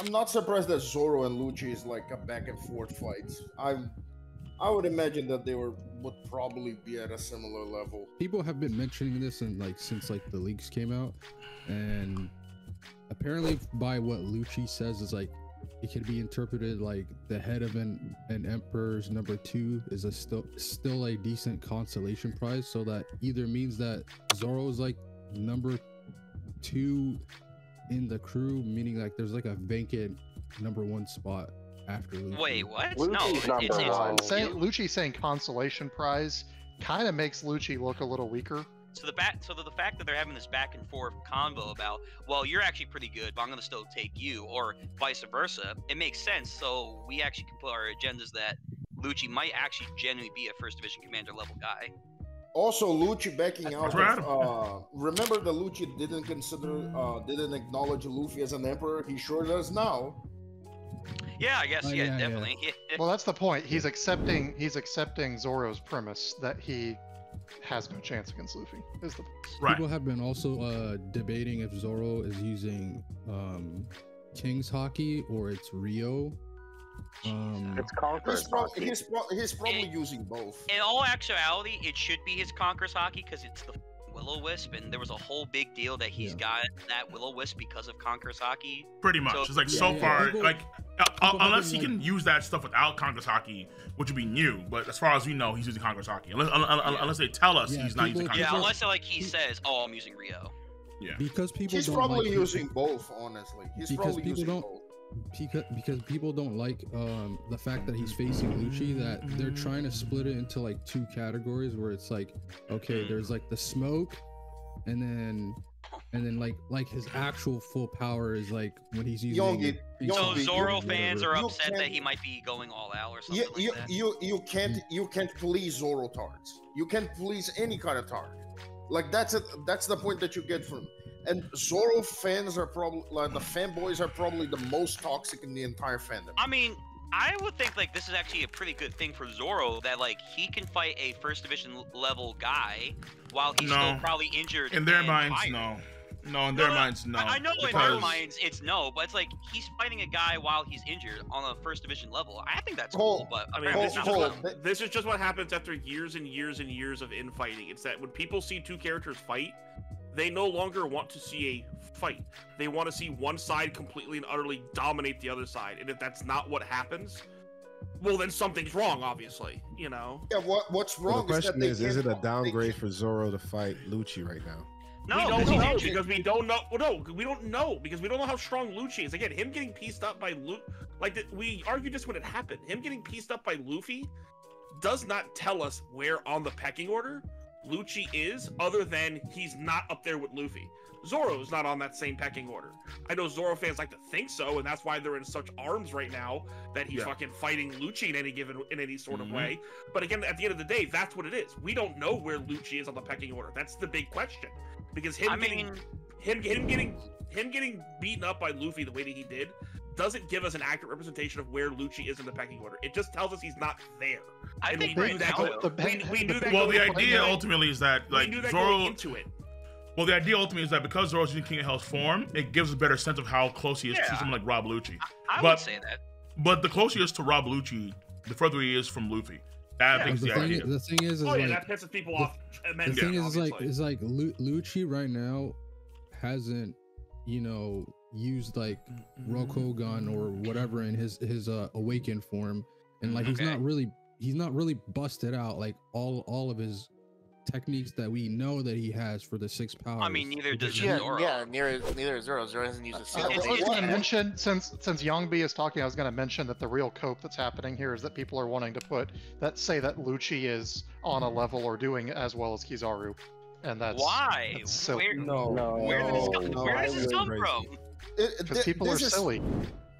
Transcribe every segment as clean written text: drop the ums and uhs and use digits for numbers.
I'm not surprised that Zoro and Lucci is like a back and forth fight. I would imagine that they would probably be at a similar level. People have been mentioning this and since the leaks came out, and apparently by what Lucci says is like it could be interpreted like the head of an emperor's number 2 is a still a decent consolation prize, so that either means that Zoro is like number 2 in the crew, meaning like there's like a vacant number 1 spot after Lucci. Wait, what? Lucci's No, number one. Lucci saying consolation prize kind of makes Lucci look a little weaker. So the fact that they're having this back and forth convo about, well, you're actually pretty good, but I'm gonna still take you, or vice versa, it makes sense. So we actually can put our agendas that Lucci might actually genuinely be a first division commander level guy. Also, Lucci backing out. Remember that Lucci didn't acknowledge Luffy as an emperor. He sure does now. Yeah, I guess. Yeah, definitely. Yeah. Well, that's the point. He's accepting Zoro's premise that he has no chance against Luffy. Is the right. People have been also debating if Zoro is using King's Hockey or it's Rio. It's Conqueror's Hockey. He's probably using both. In all actuality, it should be his Conqueror's Hockey because it's the Will-O-Wisp, and there was a whole big deal that he's got that Will-O-Wisp because of Conqueror's Hockey. Pretty much. So, it's like so far, people, like unless he can use that stuff without Conqueror's Hockey, which would be new. But as far as we know, he's using Conqueror's Hockey. Unless they tell us he's not using Conqueror's Hockey. Yeah, unless like he says, "Oh, I'm using Rio." Yeah. Because people. He's probably using both. Honestly, he's probably using both. Because people don't like the fact that he's facing Lucci, that they're trying to split it into like 2 categories where it's like, okay, there's like the smoke, and then like his actual full power is like when he's using. So Zoro fans are upset that he might be going all out or something like that. You can't please Zoro tards. You can't please any kind of tard. Like that's the point that you get from. And Zoro fans are probably like the fanboys are probably the most toxic in the entire fandom. I mean, I would think like this is actually a pretty good thing for Zoro that like he can fight a first division level guy while he's still probably injured. In their minds, no. No, in their minds, no. I know in their minds it's no, but it's like he's fighting a guy while he's injured on a first division level. I think that's cool, but I mean, this is just what happens after years and years and years of infighting. It's that when people see 2 characters fight, they no longer want to see a fight. They want to see one side completely and utterly dominate the other side. And if that's not what happens, well, then something's wrong, obviously, you know? Yeah, what's wrong is that is it a downgrade for Zoro to fight Lucci right now? No, we don't know because we don't know. Well, no, we don't know because we don't know how strong Lucci is. Again, him getting pieced up by we argued this when it happened. Him getting pieced up by Luffy does not tell us where on the pecking order Lucci is, other than he's not up there with Luffy. Zoro's not on that same pecking order. I know Zoro fans like to think so, and that's why they're in such arms right now that he's fucking fighting Lucci in any sort of way. But again, at the end of the day, that's what it is. We don't know where Lucci is on the pecking order. That's the big question. Because him getting beaten up by Luffy the way that he did doesn't give us an accurate representation of where Lucci is in the pecking order. It just tells us he's not there. I think we knew that. Well, the idea ultimately is that like Zoro into it. Well, the idea ultimately is that because Zoro's using King of Hell's form, it gives a better sense of how close he is to someone like Rob Lucci. I would say that. But the closer he is to Rob Lucci, the further he is from Luffy. That makes the idea. The thing is like, that pisses people off. The thing is like Lucci right now hasn't, used like Rokugan or whatever in his awakened form, and like he's not really busted out like all of his techniques that we know that he has for the 6 powers. I mean, neither does Zoro. Yeah, neither Zoro. Zoro doesn't use a single. I was going to mention, since Yongbi is talking, I was going to mention that the real cope that's happening here is that people are wanting to say that Lucci is on a level or doing as well as Kizaru, and that's why. That's silly. Where does this come from? Because people are silly.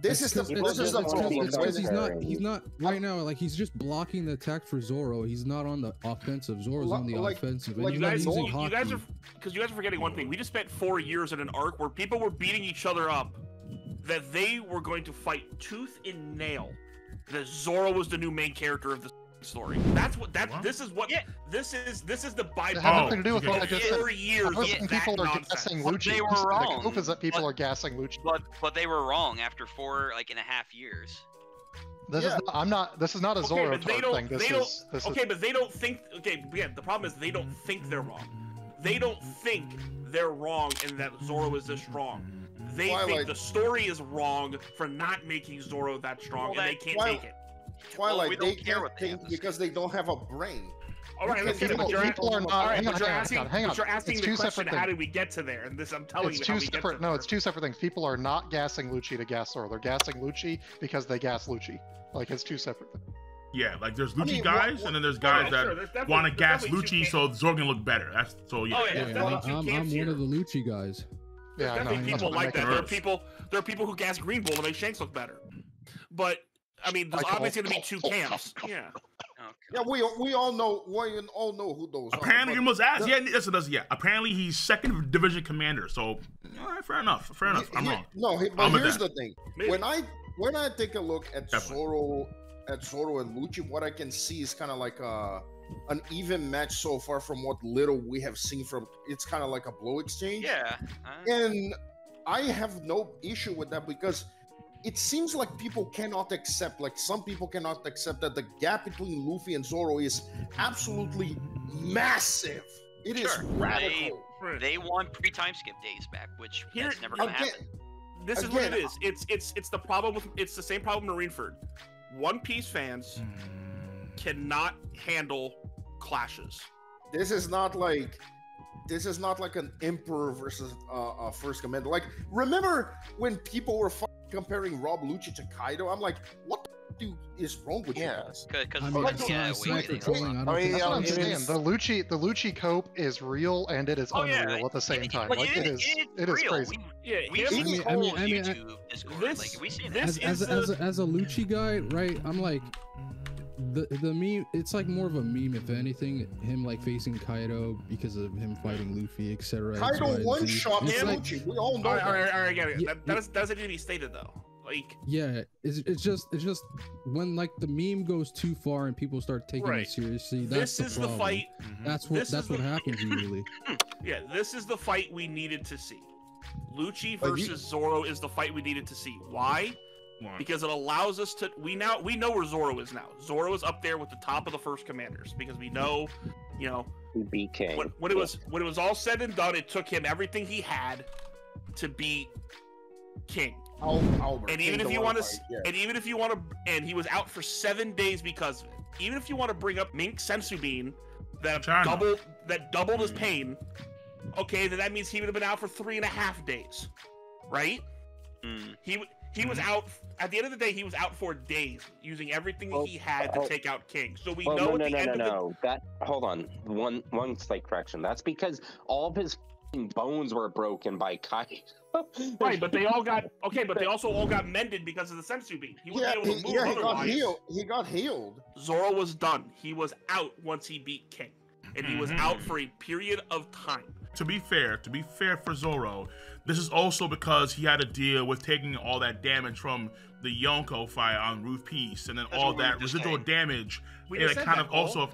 This is the problem. Because he's not right now. Like he's just blocking the attack for Zoro. He's not on the offensive. Zoro's on the offensive. And you guys are forgetting one thing. We just spent 4 years in an arc where people were beating each other up, that they were going to fight tooth and nail. That Zoro was the new main character of the. story. That's what this is what this is the byproduct. It has nothing to do with what I just said. 4 years of that People are nonsense. gassing But Lucci. they were wrong. The hope is that people are gassing Lucci. But they were wrong after 4.5 years. This is not, I'm not. This is not a Zoro but they tart thing. don't. But they don't think. Okay, again, the problem is they don't think they're wrong. They don't think they're wrong and that Zoro is this strong. They think the story is wrong for not making Zoro that strong, and they can't take it. Twilight, they can't think because they don't have a brain. All right, people are not. Hang on. You're asking It's the two question, separate how things. did we get to there? And this, I'm telling It's you, two how we get separate. to No, there. it's two separate things. People are not gassing Lucci to gas Zoro. They're gassing Lucci because they gas Lucci. Like it's two separate things. Yeah, like there's Lucci guys, and then there's guys that want to gas Lucci so Zoro can look better. That's so yeah. Oh yeah, I'm one of the Lucci guys. Yeah, I know. Definitely people like that. There are people who gas Green Bull to make Shanks look better. But I mean, there's obviously going to be two camps. Yeah. Yeah, we all know who those Apparently, are. you must ask. Yeah, yes, it does. Yeah, apparently he's second division commander. So, all right, fair enough. I'm wrong. No, but here's the thing. Maybe. When I take a look at Zoro and Lucci, what I can see is kind of like an even match so far from what little we have seen from. It's kind of like a blow exchange. Yeah. And I have no issue with that because it seems like people cannot accept, like some people cannot accept that the gap between Luffy and Zoro is absolutely massive. It is radical. They want pre-time skip days back, which that's never gonna happen. This is what it is. It's the problem with it's the same problem Marineford. One Piece fans cannot handle clashes. This is not like an Emperor versus First Commander. Like, remember when people were comparing Rob Lucci to Kaido? I'm like, what the is wrong with you guys? Because The Lucci cope is real and it is unreal at the same time. Like it is crazy. We have this whole YouTube Discord. We see as a Lucci guy, right? I'm like, the meme. It's like more of a meme, if anything. Him like facing Kaido because of him fighting Luffy, etc. Kaido one shot Lucci. We all know. All right, get it. That doesn't need to be stated though. Like, yeah, it's just when like the meme goes too far and people start taking it seriously. That's the fight. That's what happens usually. Yeah, this is the fight we needed to see. Lucci versus Zoro is the fight we needed to see. Why? Because it allows us to. We know where Zoro is now. Zoro is up there with the top of the first commanders because we know, he beat King. When it was all said and done, it took him everything he had to beat King. Albert, and even if you want to, and he was out for 7 days because of it. Even if you want to bring up Mink Sensu that doubled his pain, okay, then that means he would have been out for 3.5 days, right? He was out at the end of the day. He was out for days using everything he had to take out King. So we know at the end of that. Hold on, one slight correction. That's because all of his bones were broken by Kai. Right, but they all got but they also all got mended because of the sensu bean. He wasn't able to move otherwise. He got healed. Zoro was done. He was out once he beat King, and he was out for a period of time. To be fair for Zoro, this is also because he had to deal with taking all that damage from the Yonko fight on Roof Peace, and then all that residual damage. It kind of also.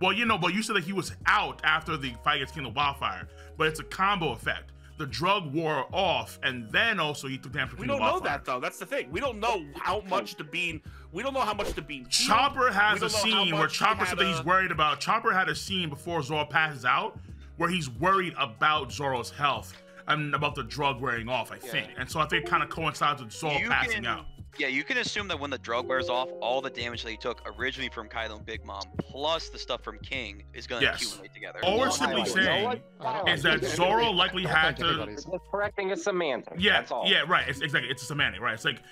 Well, but you said that he was out after the fight against King of Wildfire, but it's a combo effect. The drug wore off, and then also he took damage from King of Wildfire. We don't know that though. That's the thing. We don't know how much the bean. We don't know how much the bean. Chopper has a scene where Chopper said that he's worried about. Chopper had a scene before Zoro passes out, where he's worried about Zoro's health and about the drug wearing off. I think, and so I think it kind of coincides with Zoro passing out. Yeah, you can assume that when the drug wears off, all the damage that he took originally from Kaido and Big Mom, plus the stuff from King, is going to accumulate together. All we're simply saying is that Zoro likely had to. Just correcting a semantic. Yeah, that's all. Yeah, right. It's exactly. It's a semantic, right? It's like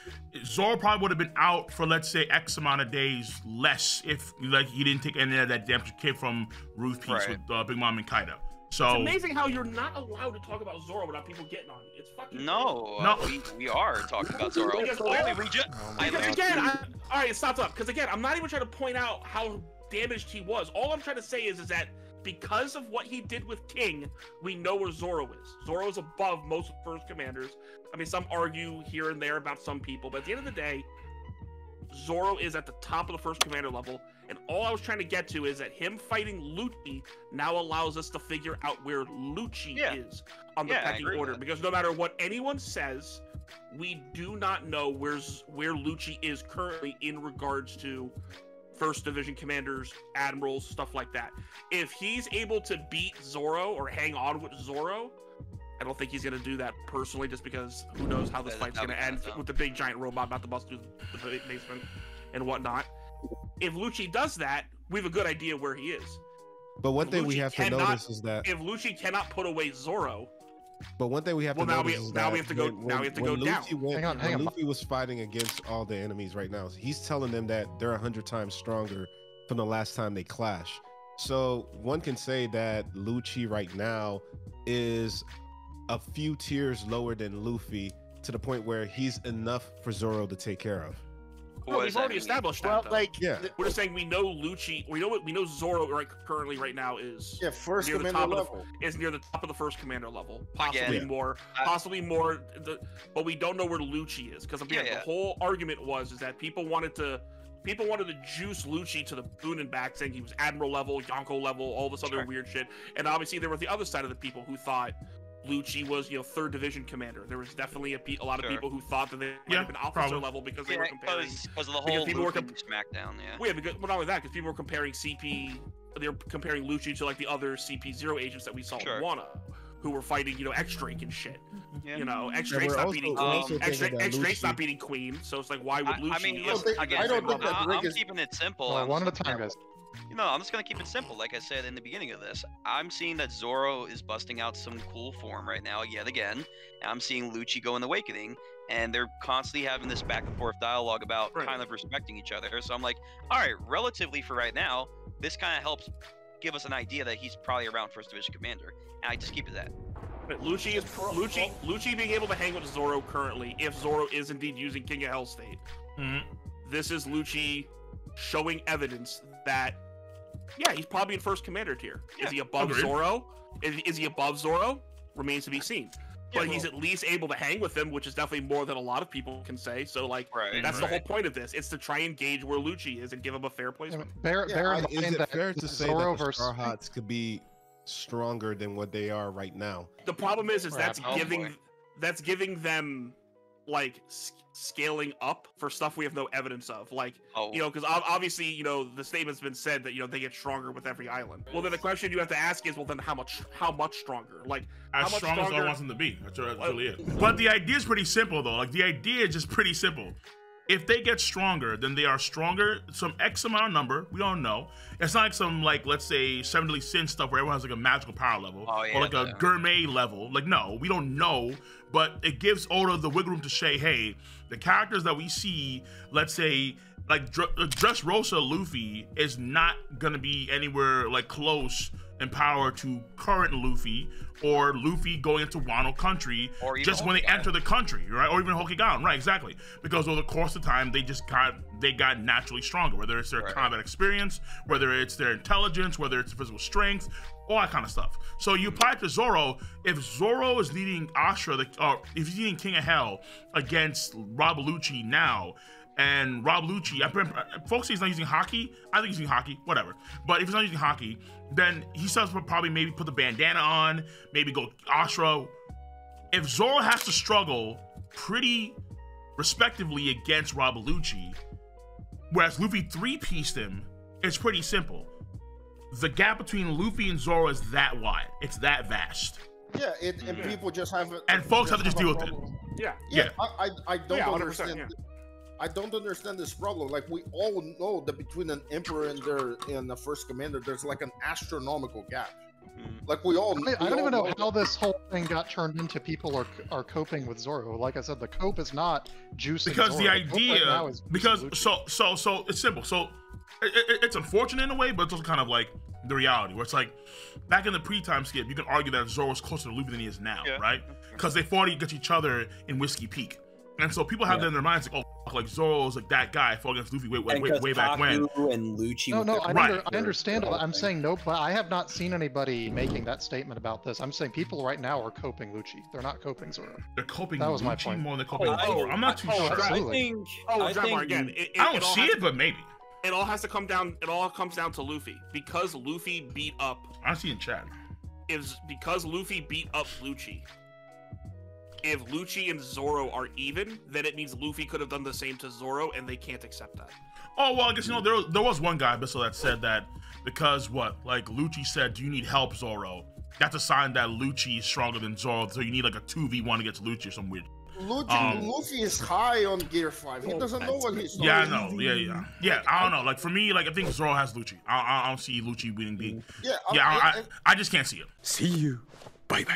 Zoro probably would have been out for, let's say, X amount of days less if he didn't take any of that damage came from Roof Peace with Big Mom and Kaido. So it's amazing how you're not allowed to talk about Zoro without people getting on you. It's fucking no. We are talking about Zoro. All right, stop. Because again, I'm not even trying to point out how damaged he was. All I'm trying to say is that because of what he did with King, we know where Zoro is. Zoro is above most first commanders. I mean, some argue here and there about some people, but at the end of the day, Zoro is at the top of the first commander level, and all I was trying to get to is that him fighting Lucci now allows us to figure out where Lucci is on the pecking order. Because no matter what anyone says, we do not know where Lucci is currently in regards to First Division commanders, admirals, stuff like that. If he's able to beat Zoro or hang on with Zoro, I don't think he's going to do that personally, just because who knows how this fight's going to end with the big giant robot about to bust through the basement and whatnot. If Lucci does that, we have a good idea where he is. But one thing we have to notice is that if Lucci cannot put away Zoro, but one thing we have to notice is that now we have to go down. When Luffy was fighting against all the enemies right now, he's telling them that they're 100 times stronger from the last time they clash. So one can say that Lucci right now is a few tiers lower than Luffy, to the point where he's enough for Zoro to take care of. Well, we've already established that. Well, we're just saying we know Lucci. We know Zoro currently right now is first commander level. Is near the top of the first commander level, possibly more, but we don't know where Lucci is, because the whole argument is that people wanted to juice Lucci to the moon and back, saying he was admiral level, Yonko level, all this other weird shit. And obviously there was the other side of the people who thought Lucci was, third division commander. There was definitely a lot of people who thought that they might have been officer level, because they were comparing because of the whole SmackDown. Because not only that, because people were comparing CP. They were comparing Lucci to like the other CP0 agents that we saw in Wano, who were fighting, X-Drake and shit. X-Drake's not beating Queen. X-Drake's not beating Queen, so it's like, why would Lucci? I mean, listen, I'm keeping it simple. One at a time, guys. I'm just gonna keep it simple. Like I said in the beginning of this, I'm seeing that Zoro is busting out some cool form right now, yet again. And I'm seeing Lucci go in the Awakening, and they're constantly having this back and forth dialogue about kind of respecting each other. So I'm like, all right, relatively for right now, this kind of helps give us an idea that he's probably around First Division Commander, and I just keep it that. Lucci being able to hang with Zoro currently, if Zoro is indeed using King of Hell State. This is Lucci showing evidence that he's probably in first commander tier. Is he above Zoro? Is he above Zoro? Remains to be seen. But he's at least able to hang with him, which is definitely more than a lot of people can say. So, that's the whole point of this. It's to try and gauge where Lucci is and give him a fair placement. Is it fair to say that the Star Hots could be stronger than what they are right now? The problem is that's giving them scaling up for stuff we have no evidence of, because obviously the statement's been said that they get stronger with every island. Well, then the question you have to ask is, well, then how much stronger? As strong as I want them to be. That's really it. But the idea is pretty simple, though. The idea is just pretty simple. If they get stronger, then they are stronger some X amount of number. We don't know. It's not like some, let's say, Seven Deadly Sin stuff where everyone has a magical power level. Or a gourmet level. No, we don't know. But it gives Oda the wiggle room to say, hey, the characters that we see, let's say, Dressrosa Luffy is not going to be anywhere close in power to current Luffy, or Luffy going into Wano country just when they enter the country, right? Or even Hokigan, right? Exactly. Because over the course of time, they got naturally stronger, whether it's their combat experience, whether it's their intelligence, whether it's physical strength, all that kind of stuff. So you apply it to Zoro. If Zoro is leading Ashura, or if he's leading King of Hell against Rob Lucci now, and Rob Lucci, folks say he's not using Haki. I think he's using Haki, whatever. But if he's not using Haki, then he starts to probably maybe put the bandana on, maybe go Ashura. If Zoro has to struggle pretty respectively against Rob Lucci, whereas Luffy 3-pieced him, it's pretty simple. The gap between Luffy and Zoro is that wide. It's that vast. Yeah, and people just have it. And folks have to just deal with it. Yeah. I don't understand. I don't understand this problem. We all know that between an emperor and the first commander, there's an astronomical gap. We all. I don't even know how this whole thing got turned into people are coping with Zoro. Like I said, the cope is not juicing. Because Zoro. the idea, so it's simple. So it's unfortunate in a way, but it's also kind of the reality where it's back in the pre-time skip, you can argue that Zoro is closer to Luffy than he is now, right? Because they fought against each other in Whiskey Peak. And so people have that in their minds, like, oh, like Zoro's like that guy fought against Luffy way back when. And Lucci. No, I understand. I'm saying no, but I have not seen anybody making that statement about this. I'm saying people right now are coping Lucci. They're not coping Zoro. They're coping that was Lucci my point. more than coping Zoro. I'm not too sure. I think again, I don't see it, but maybe. It all has to come down. It all comes down to Luffy because Luffy beat up. I see in chat. Because Luffy beat up Lucci. If Lucci and Zoro are even, then it means Luffy could have done the same to Zoro, and they can't accept that. Oh well, I guess there was one guy, Bissell, that said that because like Lucci said, "Do you need help, Zoro?" That's a sign that Lucci is stronger than Zoro, so you need like a 2v1 against Lucci or some weird. Luffy is high on Gear 5. He doesn't know what he's doing. Yeah, I know. Yeah. I don't know. Like for me, like I think Zoro has Lucci. I don't see Lucci winning. I just can't see it. See you. Bye.